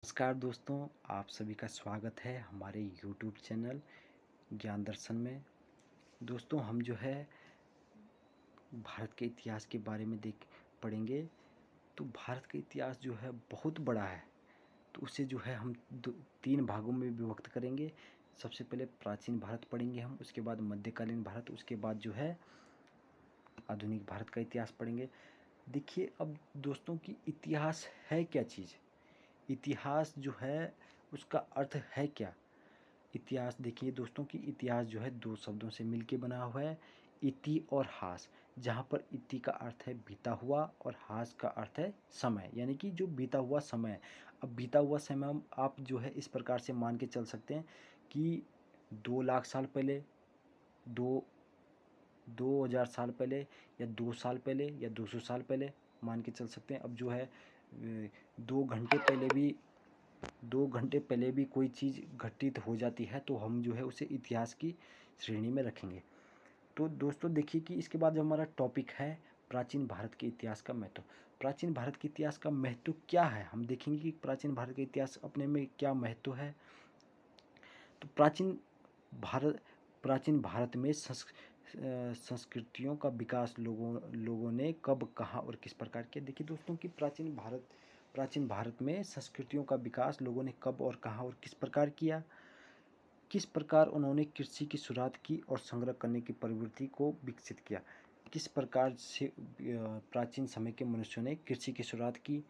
नमस्कार दोस्तों, आप सभी का स्वागत है हमारे यूट्यूब चैनल ज्ञान दर्शन में। दोस्तों, हम जो है भारत के इतिहास के बारे में देख पढ़ेंगे। तो भारत का इतिहास जो है बहुत बड़ा है, तो उसे जो है हम तीन भागों में विभक्त करेंगे। सबसे पहले प्राचीन भारत पढ़ेंगे हम, उसके बाद मध्यकालीन भारत, उसके बाद जो है आधुनिक भारत का इतिहास पढ़ेंगे। देखिए अब दोस्तों कि इतिहास है क्या चीज़। इतिहास जो है उसका अर्थ है क्या। इतिहास देखिए दोस्तों कि इतिहास जो है दो शब्दों से मिलके बना हुआ है, इति और हास। जहाँ पर इति का अर्थ है बीता हुआ और हास का अर्थ है समय, यानी कि जो बीता हुआ समय। अब बीता हुआ समय हम आप जो है इस प्रकार से मान के चल सकते हैं कि 2 लाख साल पहले, दो 2000 साल पहले, या 2 साल पहले, या 200 साल पहले मान के चल सकते हैं। अब जो है 2 घंटे पहले भी 2 घंटे पहले भी कोई चीज़ घटित हो जाती है तो हम जो है उसे इतिहास की श्रेणी में रखेंगे। तो दोस्तों देखिए कि इसके बाद जो हमारा टॉपिक है प्राचीन भारत के इतिहास का महत्व। प्राचीन भारत के इतिहास का महत्व क्या है, हम देखेंगे कि प्राचीन भारत का इतिहास अपने में क्या महत्व है। तो भारत प्राचीन भारत में संस्कृतियों का विकास लोगों ने कब, कहाँ और किस प्रकार किया। देखिए दोस्तों कि प्राचीन भारत में संस्कृतियों का विकास लोगों ने कब और कहाँ और किस प्रकार किया। किस प्रकार उन्होंने कृषि की शुरुआत की और संग्रह करने की प्रवृत्ति को विकसित किया। किस प्रकार से प्राचीन समय के मनुष्यों ने कृषि की शुरुआत की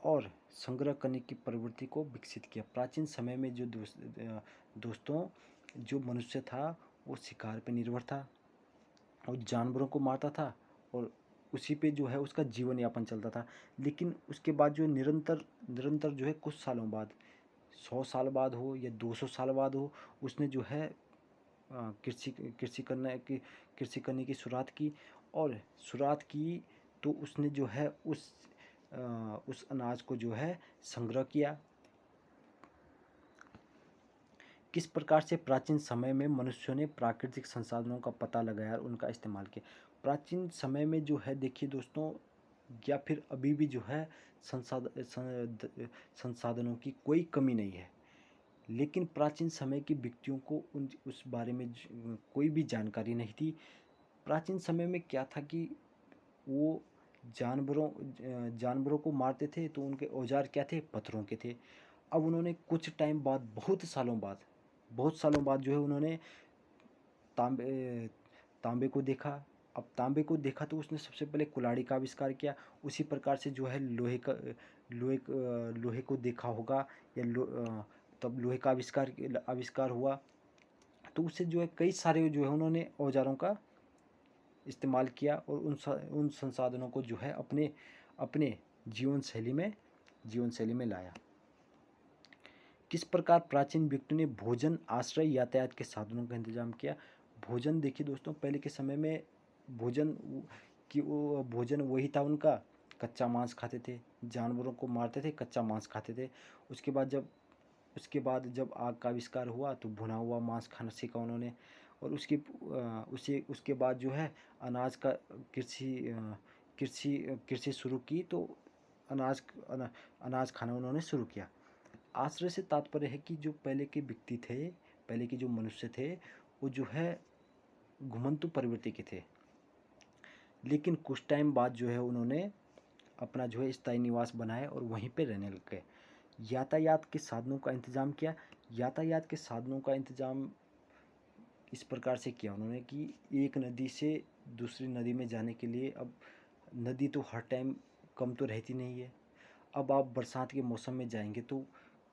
और संग्रह करने की प्रवृत्ति को विकसित किया। प्राचीन समय में जो दोस्तों जो मनुष्य था वो शिकार पर निर्भर था और जानवरों को मारता था और उसी पे जो है उसका जीवन यापन चलता था। लेकिन उसके बाद जो निरंतर निरंतर जो है कुछ सालों बाद, 100 साल बाद हो या 200 साल बाद हो, उसने जो है कृषि कृषि करने की शुरुआत की। और शुरुआत की तो उसने जो है उस अनाज को जो है संग्रह किया। किस प्रकार से प्राचीन समय में मनुष्यों ने प्राकृतिक संसाधनों का पता लगाया और उनका इस्तेमाल किया। प्राचीन समय में जो है देखिए दोस्तों, या फिर अभी भी जो है संसाधनों की कोई कमी नहीं है। लेकिन प्राचीन समय के व्यक्तियों को उस बारे में कोई भी जानकारी नहीं थी। प्राचीन समय में क्या था कि वो जानवरों को मारते थे तो उनके औजार क्या थे, पत्थरों के थे। अब उन्होंने कुछ टाइम बाद, बहुत सालों बाद जो है उन्होंने तांबे तांबे को देखा। अब तांबे को देखा तो उसने सबसे पहले कुल्हाड़ी का आविष्कार किया। उसी प्रकार से जो है लोहे को देखा होगा, या तब लोहे का आविष्कार हुआ। तो उससे जो है कई सारे जो है उन्होंने औजारों का इस्तेमाल किया और उन संसाधनों को जो है अपने अपने जीवन शैली में लाया। किस प्रकार प्राचीन व्यक्तियों ने भोजन, आश्रय, यातायात के साधनों का इंतजाम किया। भोजन देखिए दोस्तों, पहले के समय में भोजन वो भोजन वही था उनका, कच्चा मांस खाते थे, जानवरों को मारते थे, कच्चा मांस खाते थे। उसके बाद जब आग का आविष्कार हुआ तो भुना हुआ मांस खाना सीखा उन्होंने। और उसके बाद जो है अनाज का कृषि कृषि शुरू की तो अनाज खाना उन्होंने शुरू किया। आश्रय से तात्पर्य है कि जो पहले के व्यक्ति थे, पहले के जो मनुष्य थे, वो जो है घुमंतु प्रवृत्ति के थे। लेकिन कुछ टाइम बाद जो है उन्होंने अपना जो है स्थायी निवास बनाया और वहीं पे रहने लग गए। यातायात के साधनों का इंतजाम किया। यातायात के साधनों का इंतजाम इस प्रकार से किया उन्होंने कि एक नदी से दूसरी नदी में जाने के लिए, अब नदी तो हर टाइम कम तो रहती नहीं है। अब आप बरसात के मौसम में जाएंगे तो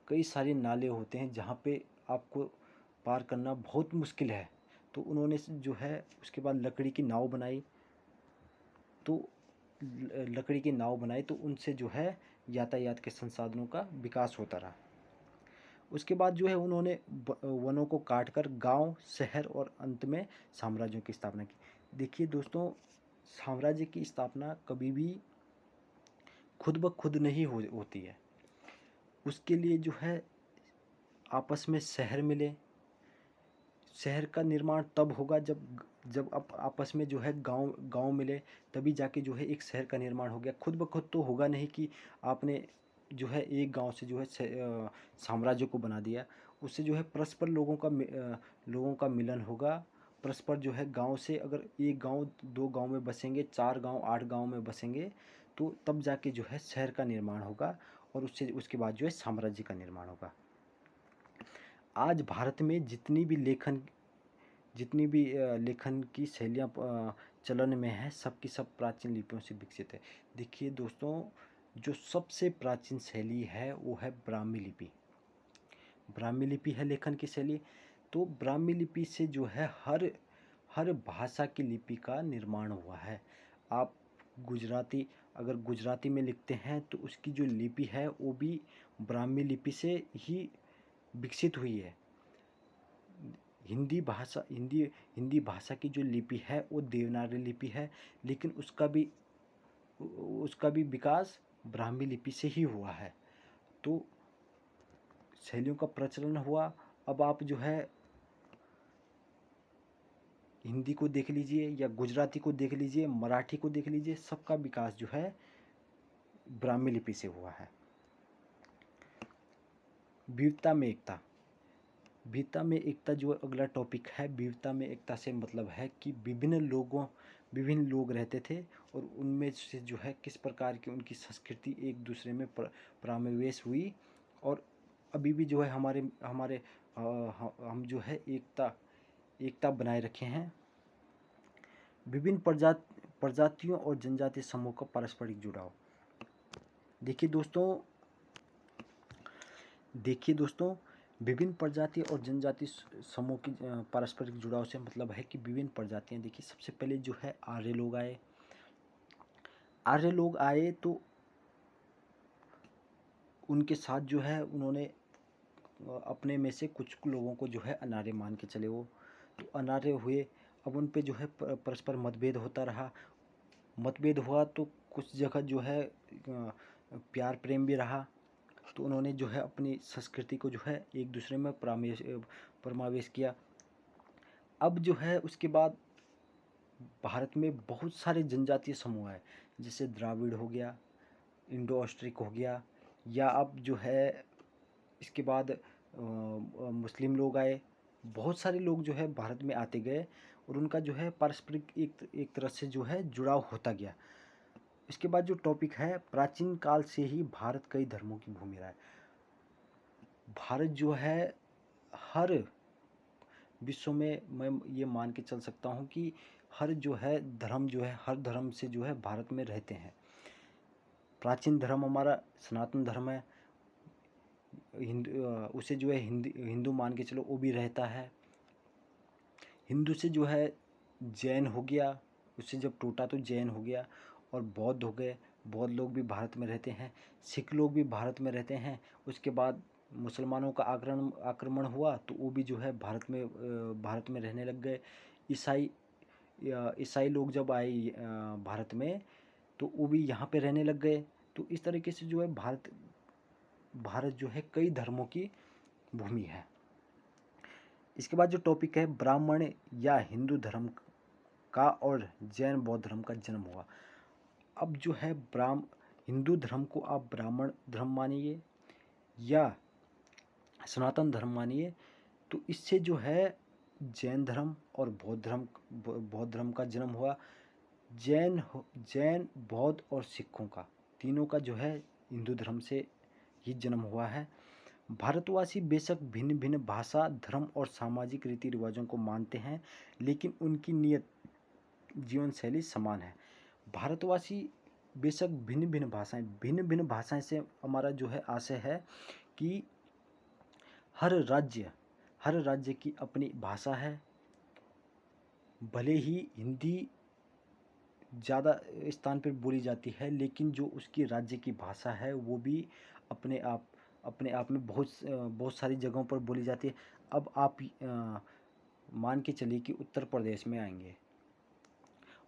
कई सारे नाले होते हैं जहाँ पे आपको पार करना बहुत मुश्किल है। तो उन्होंने जो है उसके बाद तो लकड़ी की नाव बनाई तो उनसे जो है यातायात के संसाधनों का विकास होता रहा। उसके बाद जो है उन्होंने वनों को काटकर गांव, शहर और अंत में साम्राज्यों की स्थापना की। देखिए दोस्तों, साम्राज्य की स्थापना कभी भी खुद ब खुद नहीं होती है। उसके लिए जो है आपस में शहर मिले। शहर का निर्माण तब होगा जब आपस में जो है गांव गांव मिले, तभी जाके जो है एक शहर का निर्माण हो गया। खुद ब खुद तो होगा नहीं कि आपने जो है एक गांव से जो है साम्राज्य को बना दिया। उससे जो है परस्पर लोगों का मिलन होगा। परस्पर जो है गांव से अगर एक गांव दो गांव में बसेंगे, चार गांव आठ गांव में बसेंगे, तो तब जाके जो है शहर का निर्माण होगा और उससे उसके बाद जो है साम्राज्य का निर्माण होगा। आज भारत में जितनी भी लेखन की शैलियाँ चलन में है, सब की सब प्राचीन लिपियों से विकसित है। देखिए दोस्तों, जो सबसे प्राचीन शैली है वो है ब्राह्मी लिपि। ब्राह्मी लिपि है लेखन की शैली। तो ब्राह्मी लिपि से जो है हर हर भाषा की लिपि का निर्माण हुआ है। आप गुजराती अगर गुजराती में लिखते हैं तो उसकी जो लिपि है वो भी ब्राह्मी लिपि से ही विकसित हुई है। हिंदी भाषा की जो लिपि है वो देवनागरी लिपि है, लेकिन उसका भी विकास ब्राह्मी लिपि से ही हुआ है। तो शैलियों का प्रचलन हुआ। अब आप जो है हिंदी को देख लीजिए या गुजराती को देख लीजिए, मराठी को देख लीजिए, सबका विकास जो है ब्राह्मी लिपि से हुआ है। विविधता में एकता। विविधता में एकता जो अगला टॉपिक है, विविधता में एकता से मतलब है कि विभिन्न लोग रहते थे और उनमें से जो है किस प्रकार की उनकी संस्कृति एक दूसरे में प्रामेवेश हुई। और अभी भी जो है हमारे हमारे हम जो है एकता बनाए रखे हैं। विभिन्न प्रजातियों और जनजातीय समूह का पारस्परिक जुड़ाव। देखिए दोस्तों, विभिन्न प्रजाति और जनजाति समूह की पारस्परिक जुड़ाव से मतलब है कि विभिन्न प्रजातियां, देखिए सबसे पहले जो है आर्य लोग आए तो उनके साथ जो है उन्होंने अपने में से कुछ लोगों को जो है अनार्य मान के चले। वो तो अनार्य हुए। अब उन पे जो है परस्पर मतभेद हुआ तो कुछ जगह जो है प्यार प्रेम भी रहा। तो उन्होंने जो है अपनी संस्कृति को जो है एक दूसरे में परमावेश किया। अब जो है उसके बाद भारत में बहुत सारे जनजातीय समूह हैं, जैसे द्राविड़ हो गया, इंडो ऑस्ट्रिक हो गया, या अब जो है इसके बाद मुस्लिम लोग आए। बहुत सारे लोग जो है भारत में आते गए और उनका जो है पारस्परिक एक तरह से जो है जुड़ाव होता गया। इसके बाद जो टॉपिक है, प्राचीन काल से ही भारत कई धर्मों की भूमि रहा है। भारत जो है हर विश्व में मैं ये मान के चल सकता हूँ कि हर धर्म से जो है भारत में रहते हैं। प्राचीन धर्म हमारा सनातन धर्म है। उसे जो है हिंदू मान के चलो, वो भी रहता है। हिंदू से जो है जैन हो गया, उससे जब टूटा तो जैन हो गया, और बौद्ध हो गए। बौद्ध लोग भी भारत में रहते हैं। सिख लोग भी भारत में रहते हैं। उसके बाद मुसलमानों का आक्रमण हुआ तो वो भी जो है भारत में रहने लग गए। ईसाई लोग जब आए भारत में तो वो भी यहाँ पे रहने लग गए। तो इस तरीके से जो है भारत जो है कई धर्मों की भूमि है। इसके बाद जो टॉपिक है, ब्राह्मण या हिंदू धर्म का और जैन बौद्ध धर्म का जन्म हुआ। अब जो है हिंदू धर्म को आप ब्राह्मण धर्म मानिए या सनातन धर्म मानिए, तो इससे जो है जैन धर्म और बौद्ध धर्म का जन्म हुआ। जैन बौद्ध और सिखों का, तीनों का जो है हिंदू धर्म से ही जन्म हुआ है। भारतवासी बेशक भिन्न भिन्न भाषा, धर्म और सामाजिक रीति रिवाजों को मानते हैं, लेकिन उनकी नियत जीवन शैली समान है। भारतवासी बेशक भिन्न भिन्न भाषाएं से हमारा जो है आशय है कि हर राज्य की अपनी भाषा है। भले ही हिंदी ज़्यादा स्थान पर बोली जाती है, लेकिन जो उसकी राज्य की भाषा है वो भी अपने आप में बहुत सारी जगहों पर बोली जाती है। अब आप मान के चलिए कि उत्तर प्रदेश में आएंगे।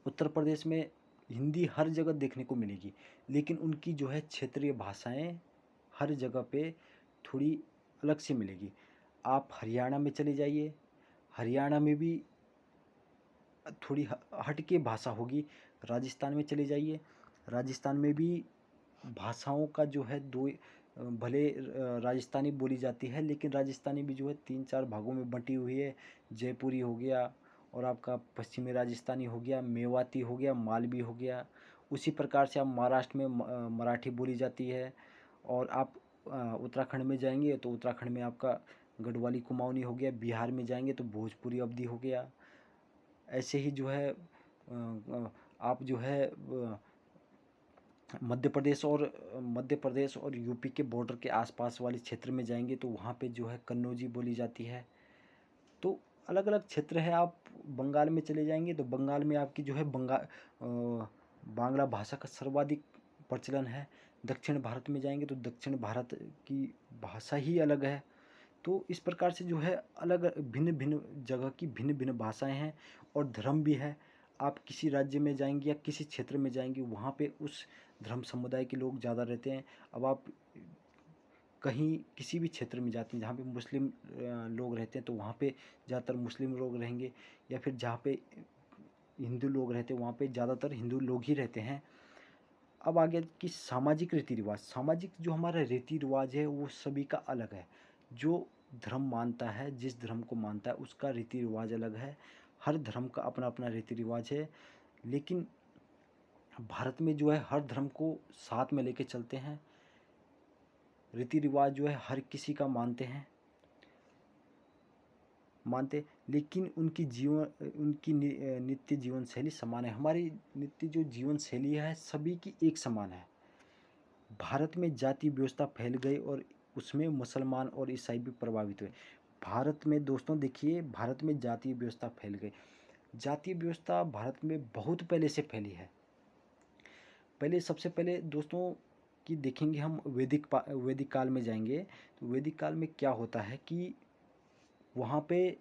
उत्तर प्रदेश में हिंदी हर जगह देखने को मिलेगी, लेकिन उनकी जो है क्षेत्रीय भाषाएं हर जगह पे थोड़ी अलग से मिलेगी। आप हरियाणा में चले जाइए, हरियाणा में भी थोड़ी हट के भाषा होगी। राजस्थान में चले जाइए, राजस्थान में भी भाषाओं का जो है दो भले राजस्थानी बोली जाती है, लेकिन राजस्थानी भी जो है 3-4 भागों में बंटी हुई है। जयपुरी हो गया, और आपका पश्चिमी राजस्थानी हो गया, मेवाती हो गया, मालवी हो गया। उसी प्रकार से आप महाराष्ट्र में मराठी बोली जाती है। और आप उत्तराखंड में जाएंगे तो उत्तराखंड में आपका गढ़वाली कुमाऊनी हो गया। बिहार में जाएंगे तो भोजपुरी अवधी हो गया। ऐसे ही जो है आप जो है मध्य प्रदेश और यूपी के बॉर्डर के आसपास वाले क्षेत्र में जाएंगे तो वहाँ पे जो है कन्नौजी बोली जाती है। तो अलग अलग क्षेत्र है। आप बंगाल में चले जाएंगे तो बंगाल में आपकी जो है बांग्ला भाषा का सर्वाधिक प्रचलन है। दक्षिण भारत में जाएंगे तो दक्षिण भारत की भाषा ही अलग है। तो इस प्रकार से जो है अलग भिन्न भिन्न जगह की भिन्न भिन्न भाषाएं हैं और धर्म भी है। आप किसी राज्य में जाएंगे या किसी क्षेत्र में जाएंगे, वहाँ पे उस धर्म समुदाय के लोग ज़्यादा रहते हैं। अब आप कहीं किसी भी क्षेत्र में जाते हैं जहाँ पे मुस्लिम लोग रहते हैं तो वहाँ पे ज़्यादातर मुस्लिम लोग रहेंगे, या फिर जहाँ पे हिंदू लोग रहते हैं वहाँ पे ज़्यादातर हिंदू लोग ही रहते हैं। अब आगे कि सामाजिक रीति रिवाज, सामाजिक जो हमारा रीति रिवाज है वो सभी का अलग है। जो धर्म मानता है, जिस धर्म को मानता है उसका रीति रिवाज अलग है। हर धर्म का अपना अपना रीति रिवाज है। लेकिन भारत में जो है हर धर्म को साथ में लेके चलते हैं। रीति रिवाज जो है हर किसी का मानते, लेकिन उनकी नित्य जीवन शैली समान है। हमारी नित्य जो जीवन शैली है सभी की एक समान है। भारत में जाति व्यवस्था फैल गई और उसमें मुसलमान और ईसाई भी प्रभावित हुए। भारत में दोस्तों देखिए, भारत में जाति व्यवस्था फैल गई। जाति व्यवस्था भारत में बहुत पहले से फैली है। पहले सबसे पहले दोस्तों कि देखेंगे हम वैदिक काल में जाएंगे तो वैदिक काल में क्या होता है कि वहाँ पे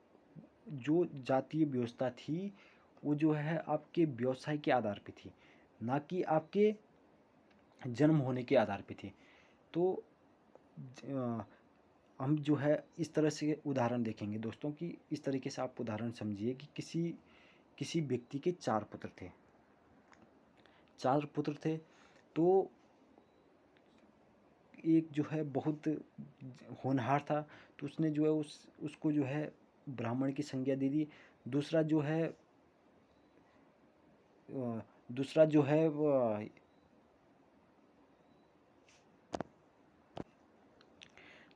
जो जातीय व्यवस्था थी वो जो है आपके व्यवसाय के आधार पे थी, ना कि आपके जन्म होने के आधार पे थी। तो हम जो है इस तरह से उदाहरण देखेंगे दोस्तों कि इस तरीके से आप उदाहरण समझिए कि किसी व्यक्ति के 4 पुत्र थे। 4 पुत्र थे तो एक जो है बहुत होनहार था तो उसने जो है उसको जो है ब्राह्मण की संज्ञा दे दी। दूसरा जो है दूसरा जो है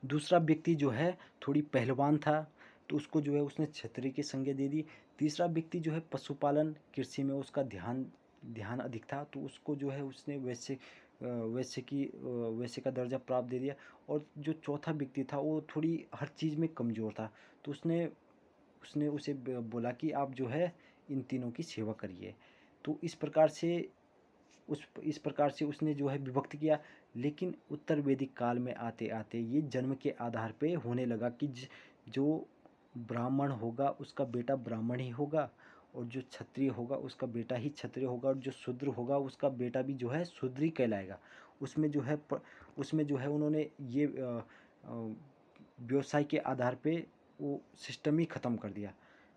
दूसरा व्यक्ति जो है थोड़ी पहलवान था तो उसको जो है उसने क्षत्रिय की संज्ञा दे दी। तीसरा व्यक्ति जो है पशुपालन कृषि में उसका ध्यान अधिक था तो उसको जो है उसने वैश्य का दर्जा प्राप्त दे दिया। और जो चौथा व्यक्ति था वो थोड़ी हर चीज़ में कमज़ोर था तो उसने उसने उसे बोला कि आप जो है इन तीनों की सेवा करिए। तो इस प्रकार से उसने जो है विभक्त किया। लेकिन उत्तर वैदिक काल में आते आते ये जन्म के आधार पे होने लगा कि जो ब्राह्मण होगा उसका बेटा ब्राह्मण ही होगा, और जो क्षत्रिय होगा उसका बेटा ही क्षत्रिय होगा, और जो शूद्र होगा उसका बेटा भी जो है शूद्र ही कहलाएगा। उसमें जो है उन्होंने ये व्यवसाय के आधार पे वो सिस्टम ही ख़त्म कर दिया।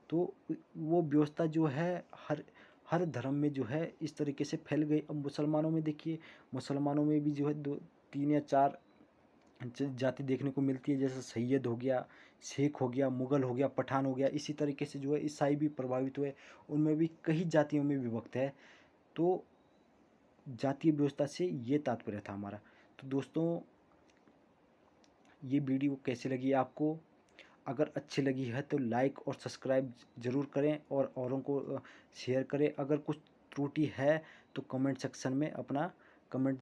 तो वो व्यवस्था जो है हर हर धर्म में जो है इस तरीके से फैल गई। अब मुसलमानों में देखिए, मुसलमानों में भी जो है 2, 3 या 4 जाति देखने को मिलती है। जैसे सैयद हो गया, शेख हो गया, मुग़ल हो गया, पठान हो गया। इसी तरीके से जो है ईसाई भी प्रभावित हुए, उनमें भी कई जातियों में विभक्त है। तो जातीय व्यवस्था से ये तात्पर्य था हमारा। तो दोस्तों ये वीडियो कैसी लगी आपको? अगर अच्छी लगी है तो लाइक और सब्सक्राइब ज़रूर करें और औरों को शेयर करें। अगर कुछ त्रुटि है तो कमेंट सेक्शन में अपना कमेंट